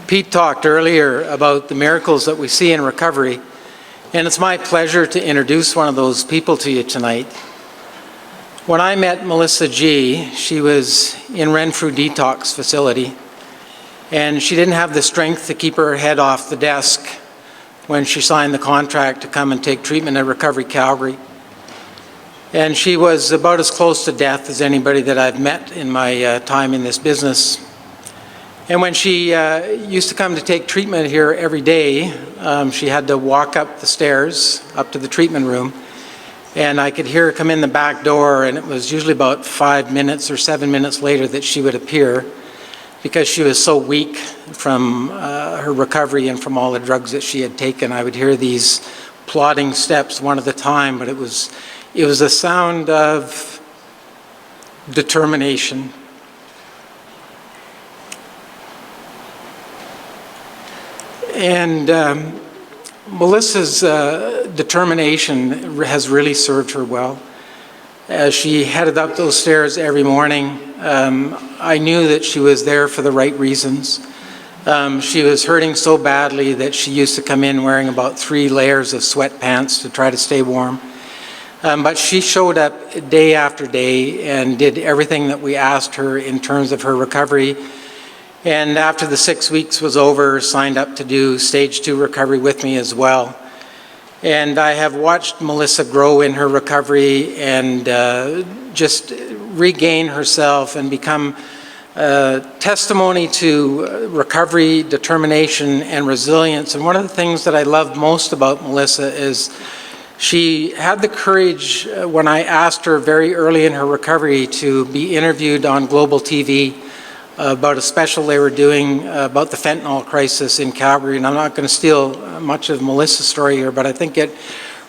Pete talked earlier about the miracles that we see in recovery, and it's my pleasure to introduce one of those people to you tonight. When I met Melissa G., she was in Renfrew Detox Facility, and she didn't have the strength to keep her head off the desk when she signed the contract to come and take treatment at Recovery Calgary. And she was about as close to death as anybody that I've met in my time in this business. And when she used to come to take treatment here every day, she had to walk up the stairs, up to the treatment room, and I could hear her come in the back door, and it was usually about 5 minutes or 7 minutes later that she would appear, because she was so weak from her recovery and from all the drugs that she had taken. I would hear these plodding steps one at a time, but it was a sound of determination. And Melissa's determination has really served her well. As she headed up those stairs every morning, I knew that she was there for the right reasons. She was hurting so badly that she used to come in wearing about 3 layers of sweatpants to try to stay warm. But she showed up day after day and did everything that we asked her in terms of her recovery. And after the 6 weeks was over, signed up to do stage 2 recovery with me as well. And I have watched Melissa grow in her recovery and just regain herself and become testimony to recovery, determination, and resilience. And one of the things that I love most about Melissa is she had the courage when I asked her very early in her recovery to be interviewed on global TV about a special they were doing about the fentanyl crisis in Calgary. And I'm not going to steal much of Melissa's story here, but I think it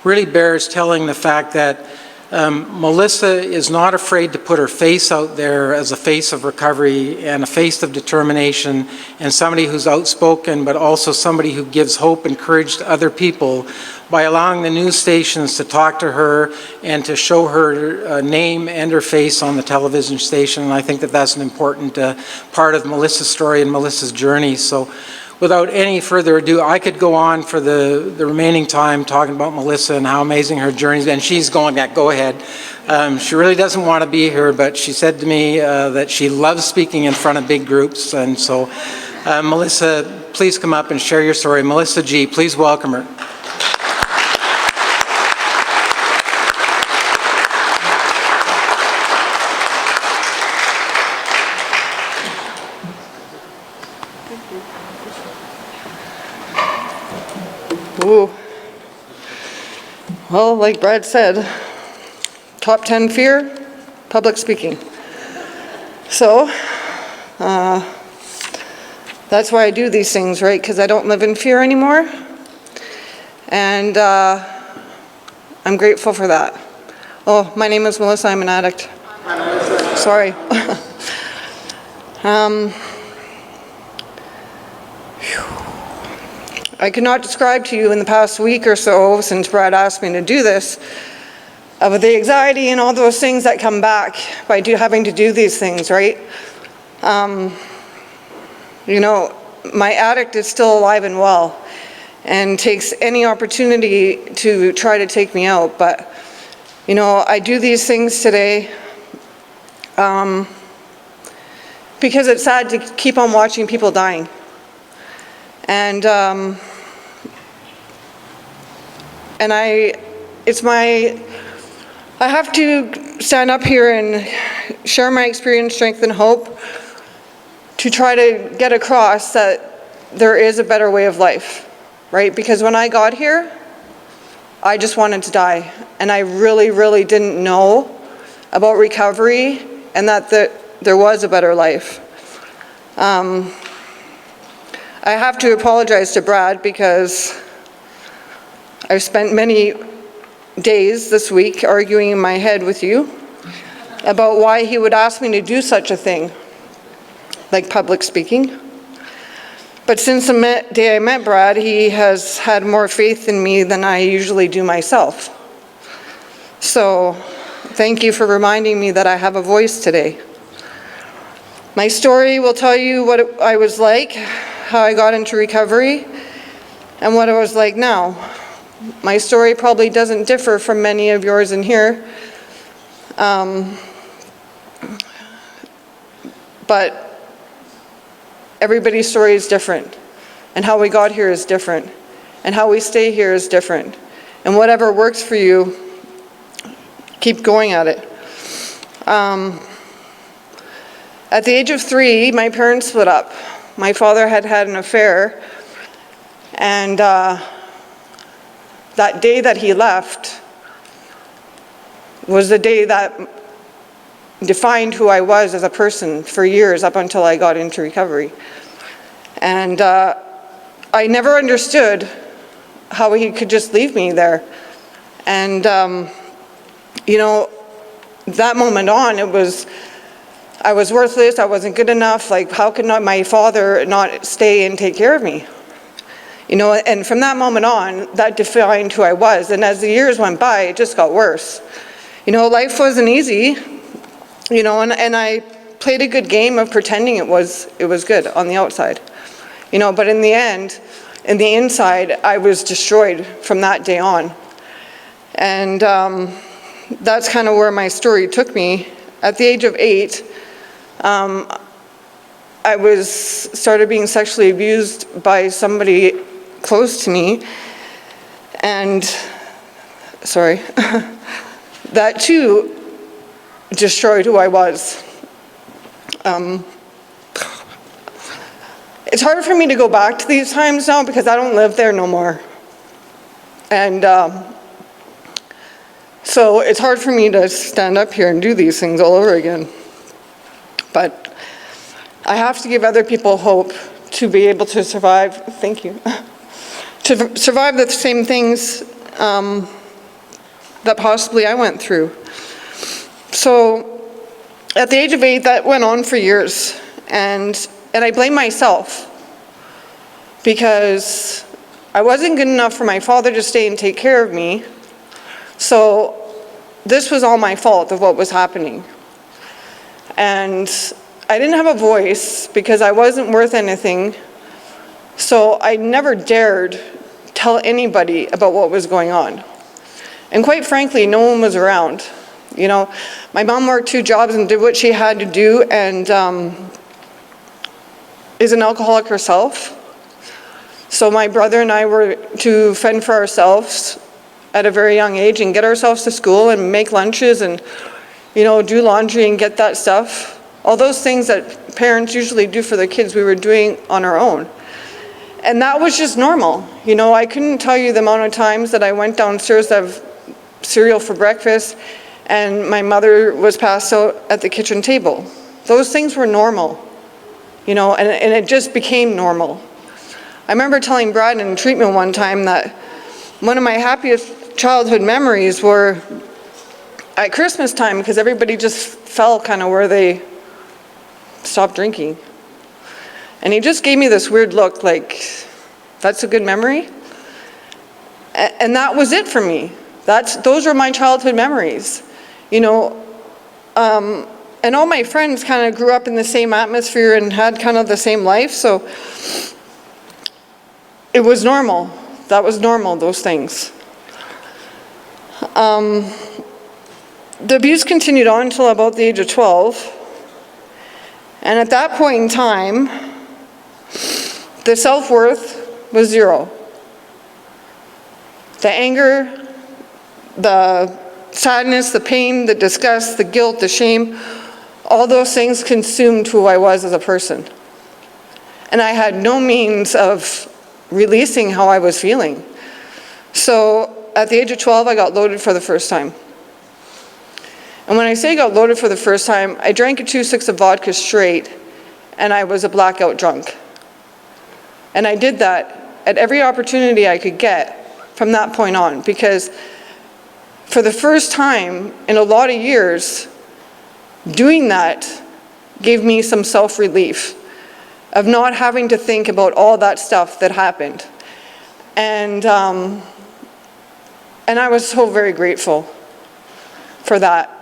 really bears telling the fact that Melissa is not afraid to put her face out there as a face of recovery and a face of determination, and somebody who's outspoken, but also somebody who gives hope and courage to other people by allowing the news stations to talk to her and to show her name and her face on the television station. And I think that that's an important part of Melissa's story and Melissa's journey. So without any further ado, I could go on for the remaining time talking about Melissa and how amazing her journey is. And she's going, yeah, go ahead. She really doesn't want to be here, but she said to me that she loves speaking in front of big groups. And so, Melissa, please come up and share your story. Melissa G., please welcome her. Ooh. Well, like Brad said, top 10 fear, public speaking. So, that's why I do these things, right? Because I don't live in fear anymore. And I'm grateful for that. Oh, my name is Melissa, I'm an addict. Sorry. I could not describe to you in the past week or so, since Brad asked me to do this, of the anxiety and all those things that come back by having to do these things, right? You know, my addict is still alive and well and takes any opportunity to try to take me out. But, you know, I do these things today because it's sad to keep on watching people dying. And I have to stand up here and share my experience, strength, and hope to try to get across that there is a better way of life, right? Because when I got here, I just wanted to die. And I really, really didn't know about recovery and that there was a better life. I have to apologize to Brad because I've spent many days this week arguing in my head with you about why he would ask me to do such a thing, like public speaking. But since the day I met Brad, he has had more faith in me than I usually do myself. So thank you for reminding me that I have a voice today. My story will tell you what I was like how I got into recovery and what it was like now. My story probably doesn't differ from many of yours in here, but everybody's story is different, and how we got here is different, and how we stay here is different. And whatever works for you, keep going at it. At the age of 3, my parents split up. My father had had an affair, and that day that he left was the day that defined who I was as a person for years up until I got into recovery. And I never understood how he could just leave me there. And, you know, that moment on, I was worthless, I wasn't good enough. Like, how could not my father not stay and take care of me? You know, and from that moment on, that defined who I was. And as the years went by, it just got worse. You know, life wasn't easy, you know, and I played a good game of pretending it was good on the outside. You know, but in the end, in the inside, I was destroyed from that day on. And that's kind of where my story took me. At the age of 8, I started being sexually abused by somebody close to me, and that too destroyed who I was. It's hard for me to go back to these times now because I don't live there no more. And so it's hard for me to stand up here and do these things all over again. But I have to give other people hope to be able to survive, thank you, to survive the same things that possibly I went through. So at the age of 8, that went on for years. And I blame myself because I wasn't good enough for my father to stay and take care of me. So this was all my fault of what was happening. And I didn't have a voice because I wasn't worth anything. So I never dared tell anybody about what was going on. And quite frankly, no one was around. You know, my mom worked 2 jobs and did what she had to do, and is an alcoholic herself. So my brother and I were to fend for ourselves at a very young age and get ourselves to school and make lunches and, you know, do laundry and get that stuff. All those things that parents usually do for their kids, we were doing on our own. And that was just normal. You know, I couldn't tell you the amount of times that I went downstairs to have cereal for breakfast and my mother was passed out at the kitchen table. Those things were normal, you know, and it just became normal. I remember telling Brad in treatment one time that one of my happiest childhood memories were at Christmas time, because everybody just fell kind of where they stopped drinking. And he just gave me this weird look like, that's a good memory? And that was it for me. Those were my childhood memories. You know, and all my friends kind of grew up in the same atmosphere and had kind of the same life, so it was normal. That was normal, those things. The abuse continued on until about the age of 12. And at that point in time, the self-worth was 0. The anger, the sadness, the pain, the disgust, the guilt, the shame, all those things consumed who I was as a person. And I had no means of releasing how I was feeling. So at the age of 12, I got loaded for the first time. And when I say got loaded for the first time, I drank a 2-6 of vodka straight, and I was a blackout drunk. And I did that at every opportunity I could get from that point on, because for the first time in a lot of years, doing that gave me some self-relief of not having to think about all that stuff that happened. And I was so very grateful for that.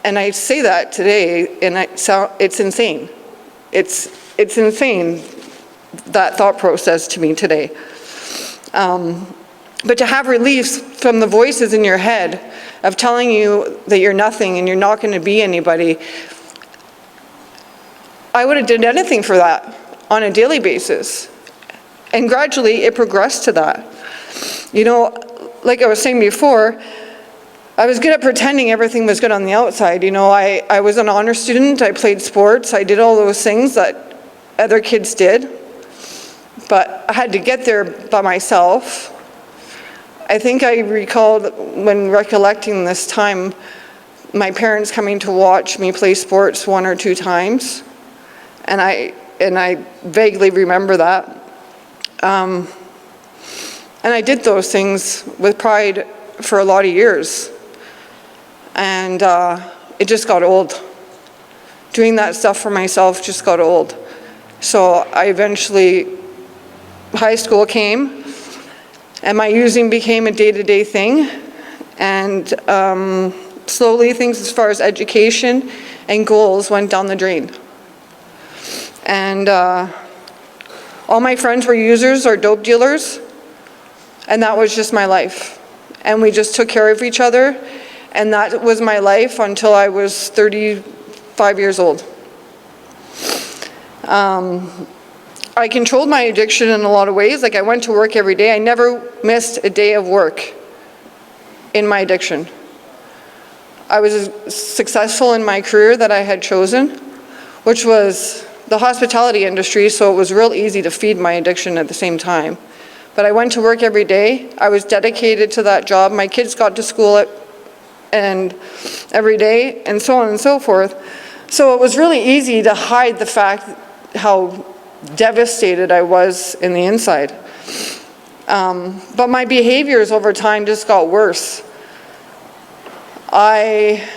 And I say that today, and it's insane. It's insane that thought process to me today. But to have relief from the voices in your head of telling you that you're nothing and you're not going to be anybody, I would have done anything for that on a daily basis. And gradually it progressed to that. You know, like I was saying before, I was good at pretending everything was good on the outside. You know, I was an honor student, I played sports, I did all those things that other kids did. But I had to get there by myself. I think I recalled when recollecting this time, my parents coming to watch me play sports 1 or 2 times. And I vaguely remember that. And I did those things with pride for a lot of years. And it just got old. Doing that stuff for myself just got old. So I eventually, high school came, and my using became a day-to-day thing. And slowly things as far as education and goals went down the drain. And all my friends were users or dope dealers, and that was just my life. And we just took care of each other, and that was my life until I was 35 years old. I controlled my addiction in a lot of ways. Like, I went to work every day. I never missed a day of work in my addiction. I was successful in my career that I had chosen, which was the hospitality industry, so it was real easy to feed my addiction at the same time. But I went to work every day. I was dedicated to that job. My kids got to school and every day, and so on and so forth. So it was really easy to hide the fact how devastated I was in the inside. But my behaviors over time just got worse. I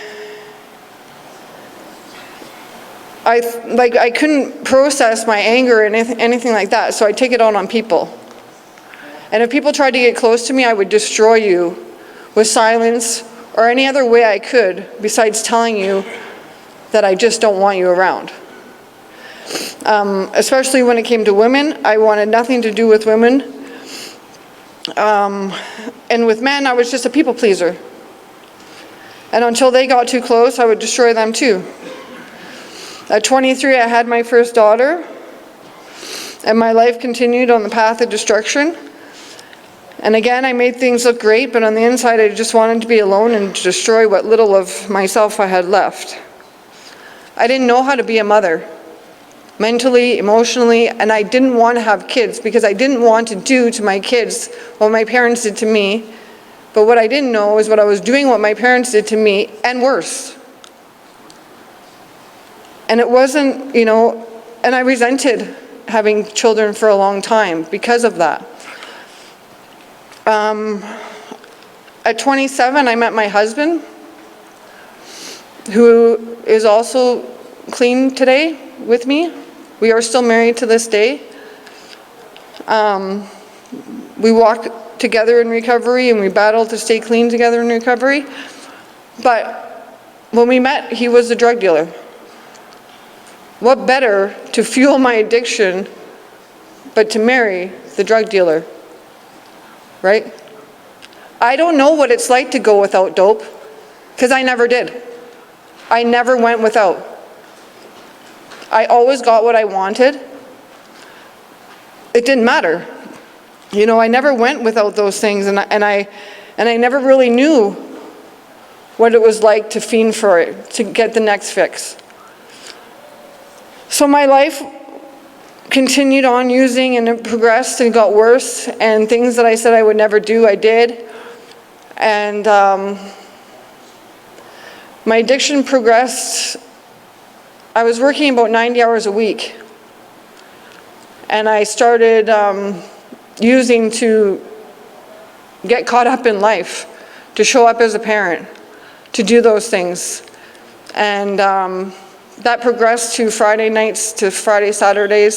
couldn't process my anger and anything like that, so I take it out on people. And if people tried to get close to me, I would destroy you with silence or any other way I could besides telling you that I just don't want you around. Especially when it came to women, I wanted nothing to do with women. And with men, I was just a people pleaser. And until they got too close, I would destroy them too. At 23, I had my first daughter, and my life continued on the path of destruction. And again, I made things look great, but on the inside, I just wanted to be alone and to destroy what little of myself I had left. I didn't know how to be a mother, mentally, emotionally, and I didn't want to have kids because I didn't want to do to my kids what my parents did to me. But what I didn't know is what I was doing what my parents did to me, and worse. And it wasn't, you know, and I resented having children for a long time because of that. At 27, I met my husband, who is also clean today with me. We are still married to this day. We walk together in recovery, and we battle to stay clean together in recovery. But when we met, he was a drug dealer. What better to fuel my addiction but to marry the drug dealer, right? I don't know what it's like to go without dope, because I never did. I never went without. I always got what I wanted. It didn't matter. You know, I never went without those things, and I never really knew what it was like to fiend for it, to get the next fix. So my life continued on using, and it progressed and got worse, and things that I said I would never do, I did. And my addiction progressed. I was working about 90 hours a week, and I started using to get caught up in life, to show up as a parent, to do those things. And that progressed to Friday nights to Friday, Saturday,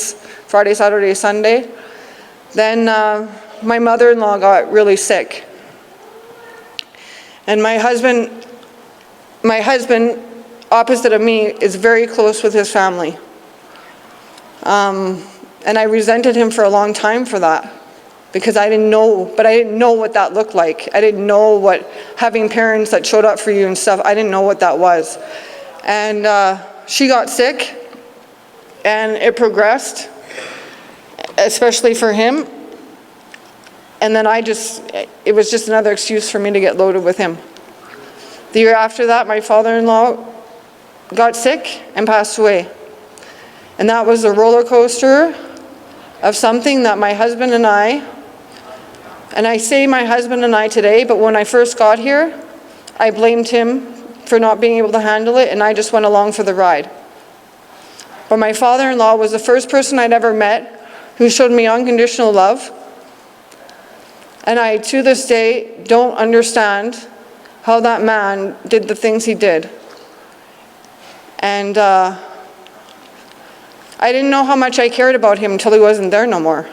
Sunday. Then my mother-in-law got really sick. And my husband, opposite of me, is very close with his family. And And I resented him for a long time for that, because I didn't know what that looked like. I didn't know what having parents that showed up for you and stuff, I didn't know what that was. And she got sick, and it progressed, especially for him. And then it was just another excuse for me to get loaded with him. The year after that, my father-in-law got sick and passed away. And that was a roller coaster of something that my husband and I say my husband and I today, but when I first got here, I blamed him for not being able to handle it, and I just went along for the ride. But my father-in-law was the first person I'd ever met who showed me unconditional love. And I, to this day, don't understand how that man did the things he did. And I didn't know how much I cared about him until he wasn't there no more.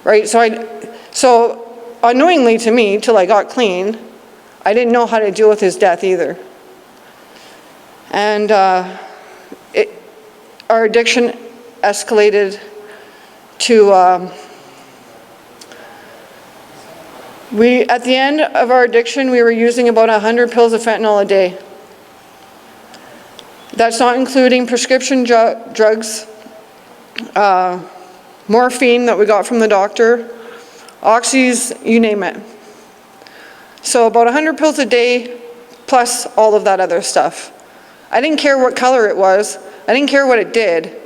Right? So unknowingly to me, till I got clean, I didn't know how to deal with his death either. And our addiction escalated to, at the end of our addiction, we were using about 100 pills of fentanyl a day. That's not including prescription drugs, morphine that we got from the doctor, oxys, you name it. So about 100 pills a day, plus all of that other stuff. I didn't care what color it was. I didn't care what it did.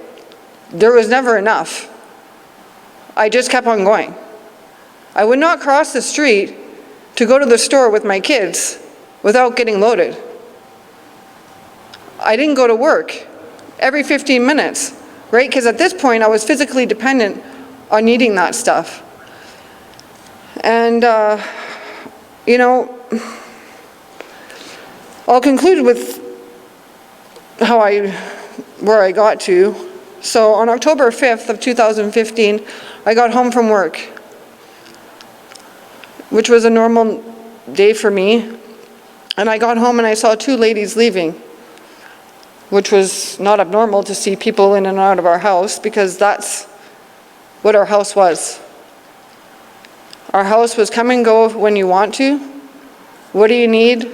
There was never enough. I just kept on going. I would not cross the street to go to the store with my kids without getting loaded. I didn't go to work every 15 minutes, right? Because at this point, I was physically dependent on needing that stuff. And, you know, I'll conclude with where I got to. So on October 5th of 2015, I got home from work, which was a normal day for me. And I got home and I saw two ladies leaving, which was not abnormal to see people in and out of our house, because that's what our house was. Our house was come and go when you want to. What do you need?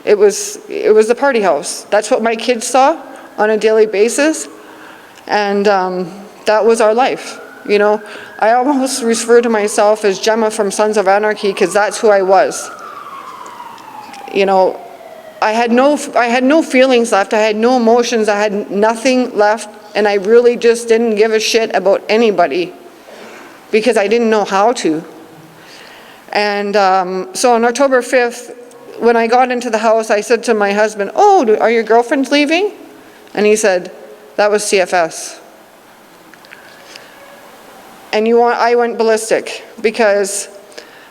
It was the party house. That's what my kids saw on a daily basis. And that was our life. You know, I almost refer to myself as Gemma from Sons of Anarchy, because that's who I was. You know, I had no feelings left. I had no emotions. I had nothing left. And I really just didn't give a shit about anybody, because I didn't know how to. And so on October 5th, when I got into the house, I said to my husband, "Oh, are your girlfriends leaving?" And he said, "That was CFS." And I went ballistic, because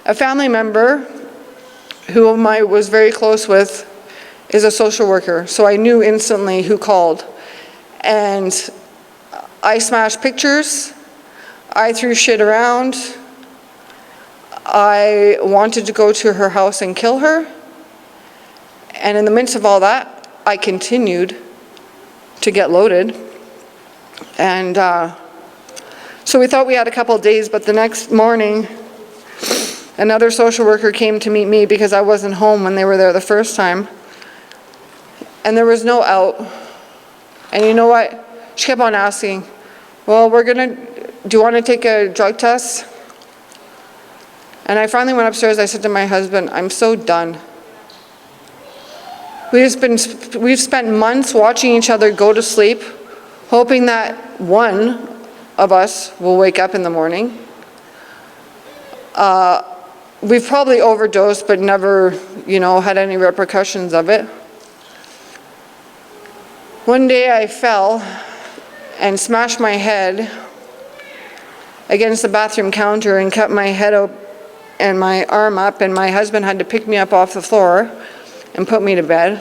a family member whom I was very close with is a social worker. So I knew instantly who called. And I smashed pictures. I threw shit around. I wanted to go to her house and kill her. And in the midst of all that, I continued to get loaded. And so we thought we had a couple of days, but the next morning, another social worker came to meet me because I wasn't home when they were there the first time. And there was no out. And you know what? She kept on asking, "Well, do you want to take a drug test?" And I finally went upstairs. I said to my husband, "I'm so done. We've spent months watching each other go to sleep, hoping that one of us will wake up in the morning. We've probably overdosed, but never, had any repercussions of it. One day I fell and smashed my head against the bathroom counter and cut my head up and my arm up, and my husband had to pick me up off the floor and put me to bed.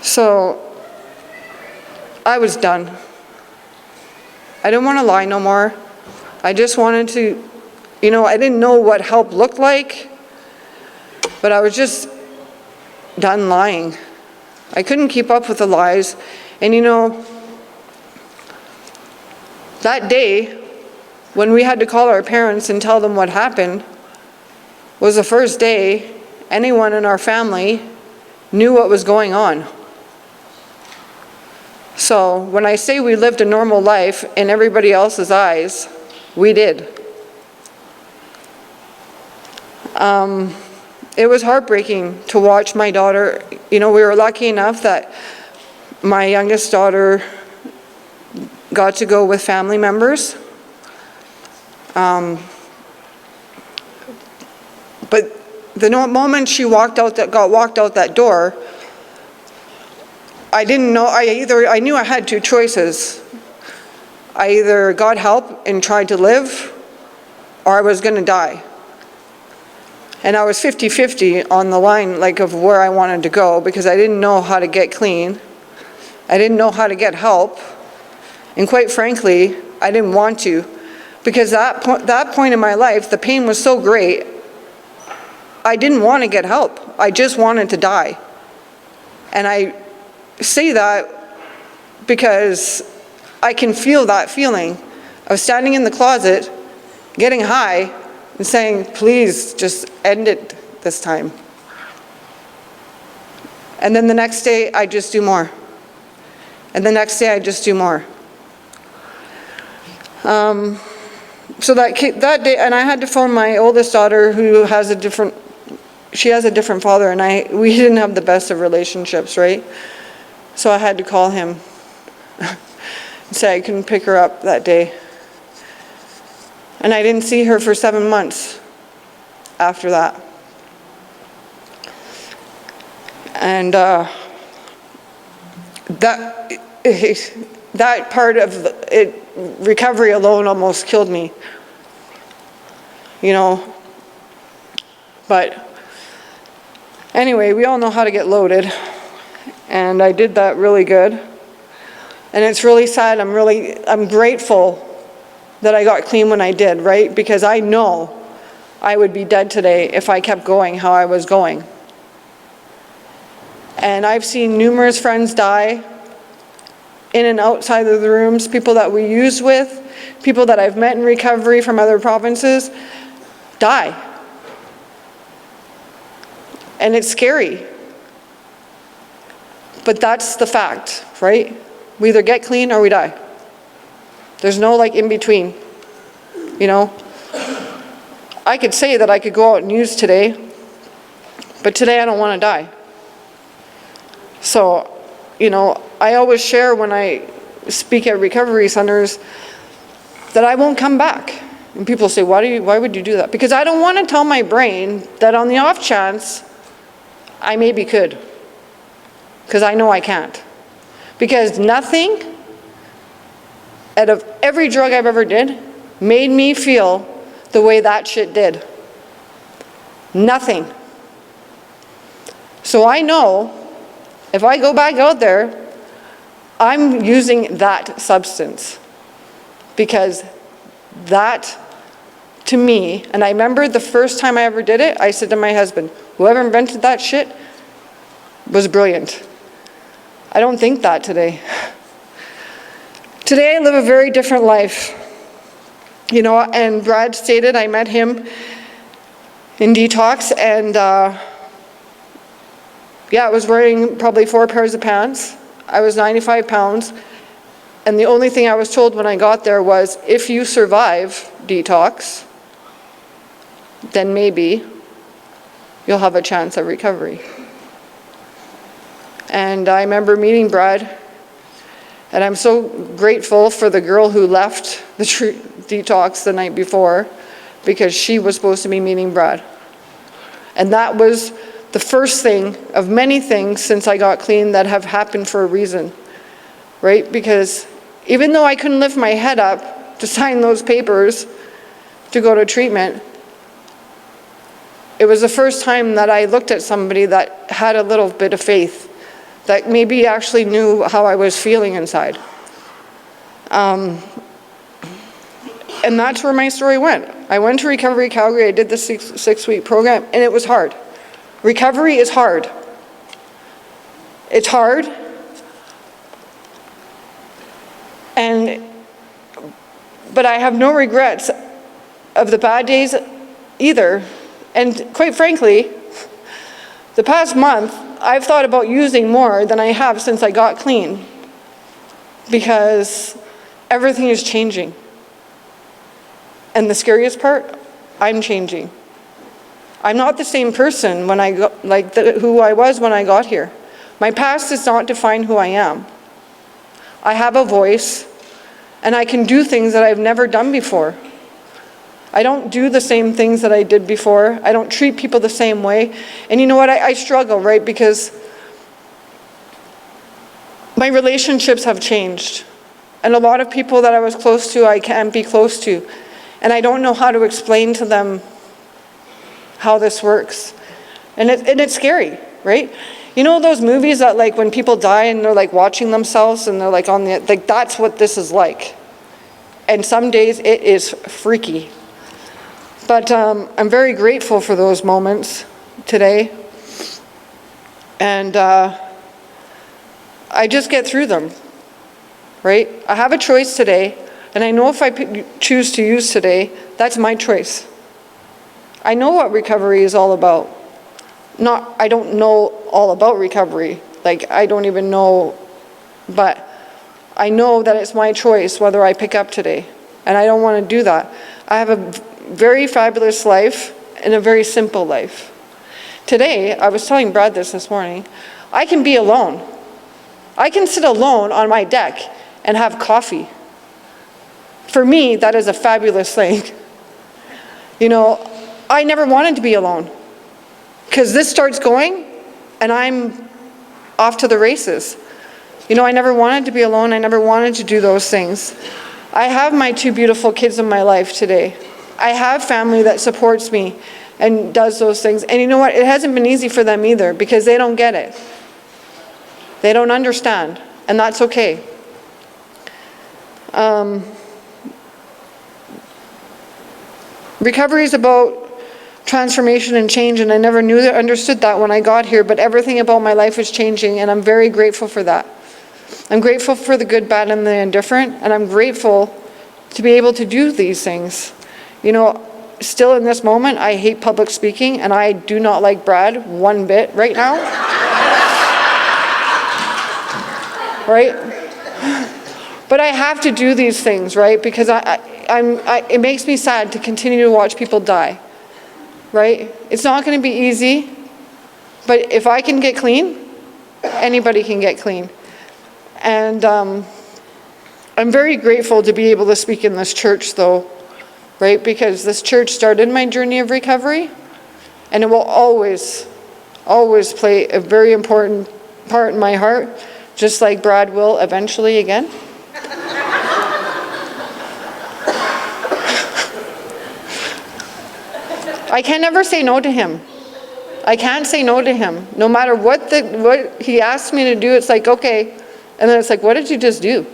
So I was done. I didn't want to lie no more. I just wanted to, I didn't know what help looked like, but I was just done lying. I couldn't keep up with the lies. And that day, when we had to call our parents and tell them what happened, was the first day anyone in our family knew what was going on. So when I say we lived a normal life in everybody else's eyes, we did. It was heartbreaking to watch my daughter. You know, we were lucky enough that my youngest daughter got to go with family members. But the moment she got walked out that door, I didn't know, I knew I had two choices. I either got help and tried to live, or I was gonna die. And I was 50-50 on the line, like, of where I wanted to go, because I didn't know how to get clean. I didn't know how to get help. And quite frankly, I didn't want to, because that point in my life, the pain was so great, I didn't want to get help. I just wanted to die. And I say that because I can feel that feeling. I was standing in the closet, getting high, and saying, please, just end it this time. And then the next day, I just do more. And the next day, I just do more. So that day, and I had to phone my oldest daughter, who has a different father, and we didn't have the best of relationships, right? So I had to call him and say I couldn't pick her up that day. And I didn't see her for 7 months after that. And that part of it, recovery alone almost killed me, you know. But anyway, we all know how to get loaded, and I did that really good. And it's really sad. I'm grateful that I got clean when I did, right? Because I know I would be dead today if I kept going how I was going. And I've seen numerous friends die in and outside of the rooms, people that we used with, people that I've met in recovery from other provinces, die. And it's scary. But that's the fact, right? We either get clean or we die. There's no like in between, you know? I could say that I could go out and use today, but today I don't want to die. So, you know, I always share when I speak at recovery centers that I won't come back. And people say, why would you do that? Because I don't want to tell my brain that on the off chance I maybe could. Because I know I can't. Because nothing out of every drug I've ever did made me feel the way that shit did. Nothing. So I know if I go back out there, I'm using that substance. Because that, to me, and I remember the first time I ever did it, I said to my husband, whoever invented that shit was brilliant. I don't think that today. Today I live a very different life. You know, and Brad stated, I met him in detox, and yeah, I was wearing probably 4 pairs of pants. I was 95 pounds. And the only thing I was told when I got there was, if you survive detox, then maybe you'll have a chance at recovery. And I remember meeting Brad, and I'm so grateful for the girl who left the detox the night before, because she was supposed to be meeting Brad. And that was the first thing of many things since I got clean that have happened for a reason, right? Because even though I couldn't lift my head up to sign those papers to go to treatment, it was the first time that I looked at somebody that had a little bit of faith, that maybe actually knew how I was feeling inside. And that's where my story went. I went to Recovery Calgary, I did the six-week program, and it was hard. Recovery is hard. It's hard. And but I have no regrets of the bad days either. And quite frankly, the past month, I've thought about using more than I have since I got clean, because everything is changing. And the scariest part, I'm changing. I'm not the same person when I got, who I was when I got here. My past does not define who I am. I have a voice, and I can do things that I've never done before. I don't do the same things that I did before. I don't treat people the same way. And you know what, I struggle, right? Because my relationships have changed. And a lot of people that I was close to, I can't be close to. And I don't know how to explain to them how this works. And it's scary, right? You know those movies that like when people die and they're like watching themselves and they're like on the, like that's what this is like. And some days it is freaky. But I'm very grateful for those moments today. And I just get through them, right? I have a choice today, and I know if I choose to use today, that's my choice. I know what recovery is all about. I don't know all about recovery, like I don't even know, but I know that it's my choice whether I pick up today, and I don't want to do that. I have a very fabulous life and a very simple life. Today, I was telling Brad this morning, I can be alone. I can sit alone on my deck and have coffee. For me, that is a fabulous thing. You know, I never wanted to be alone, because this starts going and I'm off to the races. You know, I never wanted to be alone. I never wanted to do those things. I have my 2 beautiful kids in my life today. I have family that supports me and does those things. And you know what? It hasn't been easy for them either, because they don't get it. They don't understand, and that's okay. Recovery is about transformation and change, and I never understood that when I got here, but everything about my life is changing, and I'm very grateful for that. I'm grateful for the good, bad, and the indifferent, and I'm grateful to be able to do these things. You know, still in this moment, I hate public speaking, and I do not like Brad one bit right now. Right? But I have to do these things, right? Because it makes me sad to continue to watch people die, right? It's not going to be easy, but if I can get clean, anybody can get clean. And I'm very grateful to be able to speak in this church, though, right? Because this church started my journey of recovery, and it will always, always play a very important part in my heart, just like Brad will eventually again. I can never say no to him. I can't say no to him. No matter what he asks me to do, it's like, okay. And then it's like, what did you just do?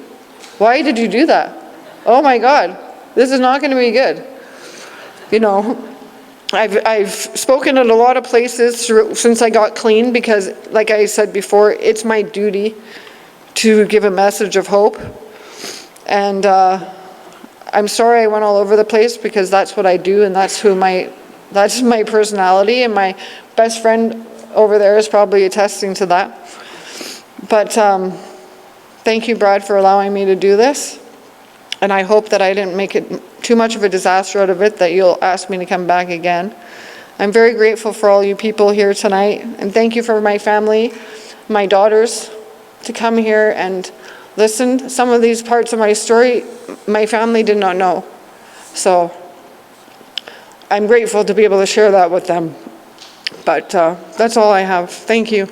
Why did you do that? Oh my God, this is not going to be good. You know, I've spoken at a lot of places since I got clean, because like I said before, it's my duty to give a message of hope. And I'm sorry I went all over the place, because that's what I do, and that's my personality, and my best friend over there is probably attesting to that. But thank you, Brad, for allowing me to do this. And I hope that I didn't make it too much of a disaster out of it, that you'll ask me to come back again. I'm very grateful for all you people here tonight. And thank you for my family, my daughters, to come here and listen. Some of these parts of my story, my family did not know. So I'm grateful to be able to share that with them. But that's all I have. Thank you.